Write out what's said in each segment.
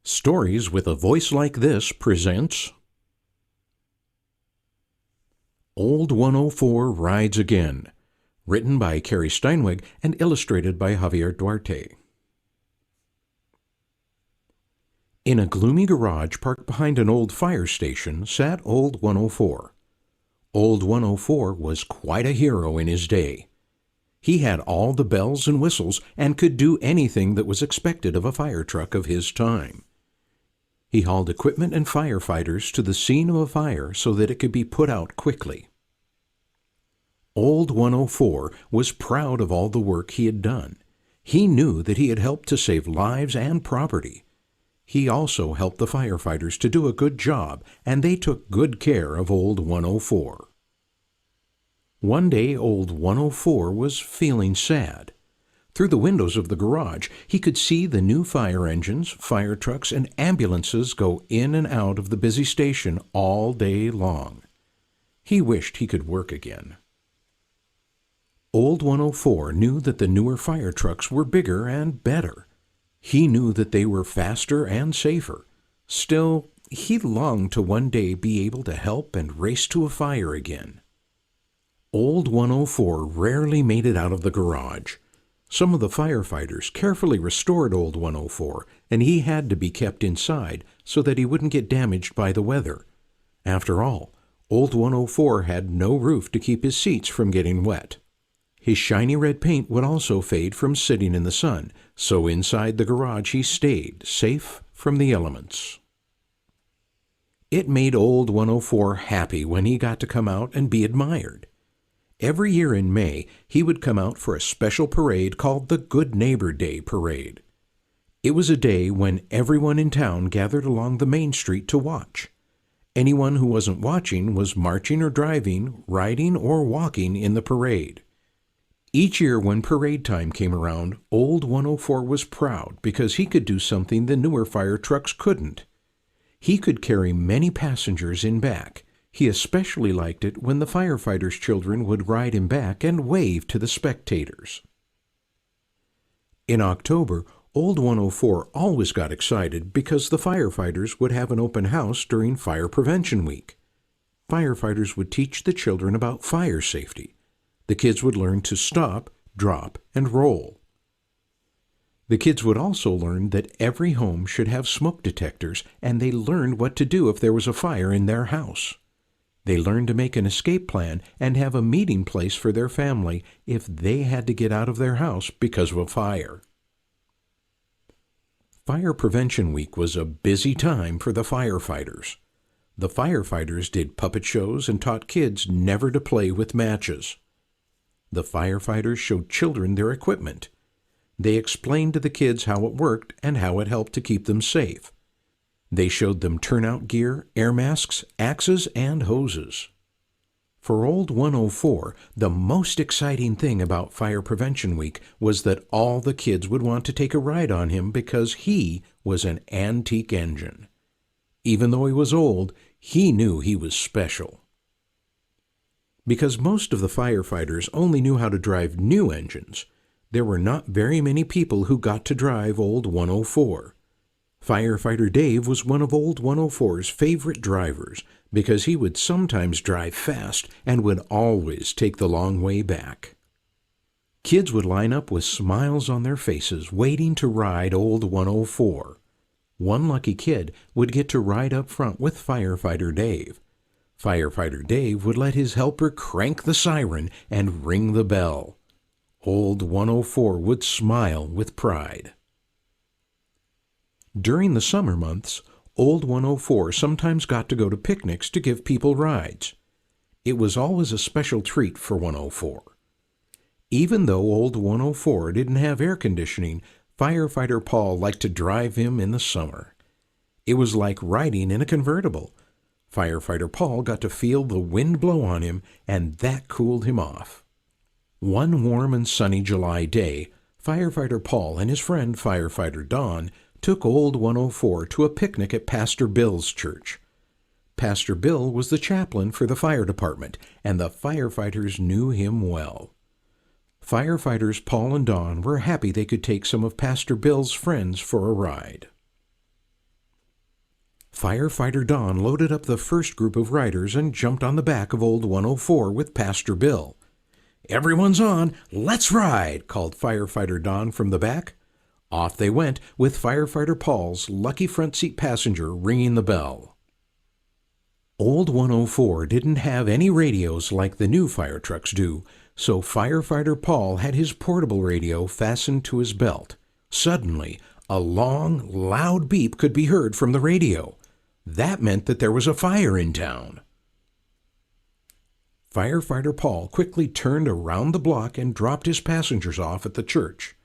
Stories with a Voice Like This presents Old 104 Rides Again, written by Carrie Steinweg and illustrated by Javier Duarte. In a gloomy garage parked behind an old fire station sat Old 104. Old 104 was quite a hero in his day. He had all the bells and whistles and could do anything that was expected of a fire truck of his time. He hauled equipment and firefighters to the scene of a fire so that it could be put out quickly. Old 104 was proud of all the work he had done. He knew that he had helped to save lives and property. He also helped the firefighters to do a good job, and they took good care of Old 104. One day, Old 104 was feeling sad. Through the windows of the garage, he could see the new fire engines, fire trucks, and ambulances go in and out of the busy station all day long. He wished he could work again. Old 104 knew that the newer fire trucks were bigger and better. He knew that they were faster and safer. Still, he longed to one day be able to help and race to a fire again. Old 104 rarely made it out of the garage. Some of the firefighters carefully restored Old 104, and he had to be kept inside so that he wouldn't get damaged by the weather. After all, Old 104 had no roof to keep his seats from getting wet. His shiny red paint would also fade from sitting in the sun, so inside the garage he stayed, safe from the elements. It made Old 104 happy when he got to come out and be admired. Every year in May, he would come out for a special parade called the Good Neighbor Day Parade. It was a day when everyone in town gathered along the main street to watch. Anyone who wasn't watching was marching or driving, riding or walking in the parade. Each year when parade time came around, Old 104 was proud because he could do something the newer fire trucks couldn't. He could carry many passengers in back. He especially liked it when the firefighters' children would ride him back and wave to the spectators. In October, Old 104 always got excited because the firefighters would have an open house during Fire Prevention Week. Firefighters would teach the children about fire safety. The kids would learn to stop, drop, and roll. The kids would also learn that every home should have smoke detectors, and they learned what to do if there was a fire in their house. They learned to make an escape plan and have a meeting place for their family if they had to get out of their house because of a fire. Fire Prevention Week was a busy time for the firefighters. The firefighters did puppet shows and taught kids never to play with matches. The firefighters showed children their equipment. They explained to the kids how it worked and how it helped to keep them safe. They showed them turnout gear, air masks, axes, and hoses. For Old 104, the most exciting thing about Fire Prevention Week was that all the kids would want to take a ride on him because he was an antique engine. Even though he was old, he knew he was special. Because most of the firefighters only knew how to drive new engines, there were not very many people who got to drive Old 104. Firefighter Dave was one of Old 104's favorite drivers because he would sometimes drive fast and would always take the long way back. Kids would line up with smiles on their faces waiting to ride Old 104. One lucky kid would get to ride up front with Firefighter Dave. Firefighter Dave would let his helper crank the siren and ring the bell. Old 104 would smile with pride. During the summer months, Old 104 sometimes got to go to picnics to give people rides. It was always a special treat for 104. Even though Old 104 didn't have air conditioning, Firefighter Paul liked to drive him in the summer. It was like riding in a convertible. Firefighter Paul got to feel the wind blow on him, and that cooled him off. One warm and sunny July day, Firefighter Paul and his friend Firefighter Don took Old 104 to a picnic at Pastor Bill's church. Pastor Bill was the chaplain for the fire department, and the firefighters knew him well. Firefighters Paul and Don were happy they could take some of Pastor Bill's friends for a ride. Firefighter Don loaded up the first group of riders and jumped on the back of Old 104 with Pastor Bill. "Everyone's on! Let's ride!" called Firefighter Don from the back. Off they went, with Firefighter Paul's lucky front seat passenger ringing the bell. Old 104 didn't have any radios like the new fire trucks do, so Firefighter Paul had his portable radio fastened to his belt. Suddenly, a long, loud beep could be heard from the radio. That meant that there was a fire in town. Firefighter Paul quickly turned around the block and dropped his passengers off at the church.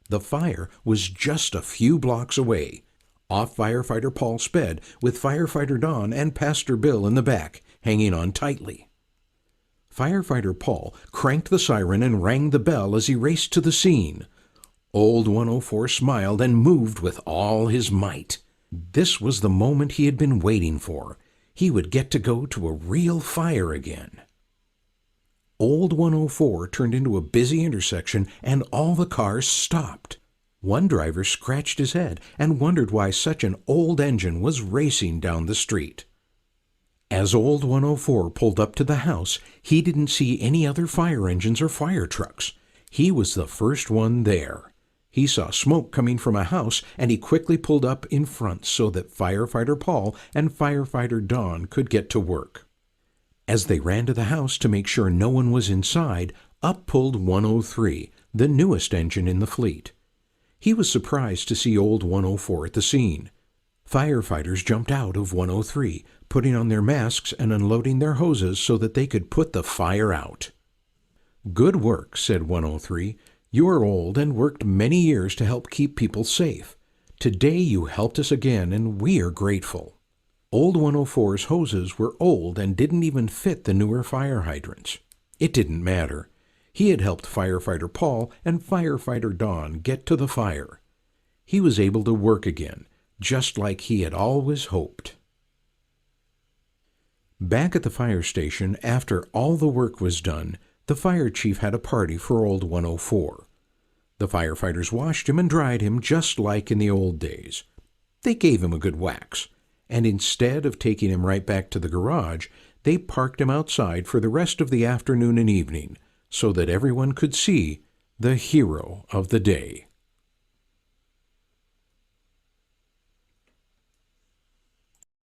The fire was just a few blocks away. Off Firefighter Paul sped, with Firefighter Don and Pastor Bill in the back, hanging on tightly. Firefighter Paul cranked the siren and rang the bell as he raced to the scene. Old 104 smiled and moved with all his might. This was the moment he had been waiting for. He would get to go to a real fire again. Old 104 turned into a busy intersection and all the cars stopped. One driver scratched his head and wondered why such an old engine was racing down the street. As Old 104 pulled up to the house, he didn't see any other fire engines or fire trucks. He was the first one there. He saw smoke coming from a house, and he quickly pulled up in front so that Firefighter Paul and Firefighter Don could get to work. As they ran to the house to make sure no one was inside, up pulled 103, the newest engine in the fleet. He was surprised to see Old 104 at the scene. Firefighters jumped out of 103, putting on their masks and unloading their hoses so that they could put the fire out. "Good work," said 103. "You are old and worked many years to help keep people safe. Today you helped us again, and we are grateful." Old 104's hoses were old and didn't even fit the newer fire hydrants. It didn't matter. He had helped Firefighter Paul and Firefighter Don get to the fire. He was able to work again, just like he had always hoped. Back at the fire station, after all the work was done, the fire chief had a party for Old 104. The firefighters washed him and dried him just like in the old days. They gave him a good wax, and instead of taking him right back to the garage, they parked him outside for the rest of the afternoon and evening, so that everyone could see the hero of the day.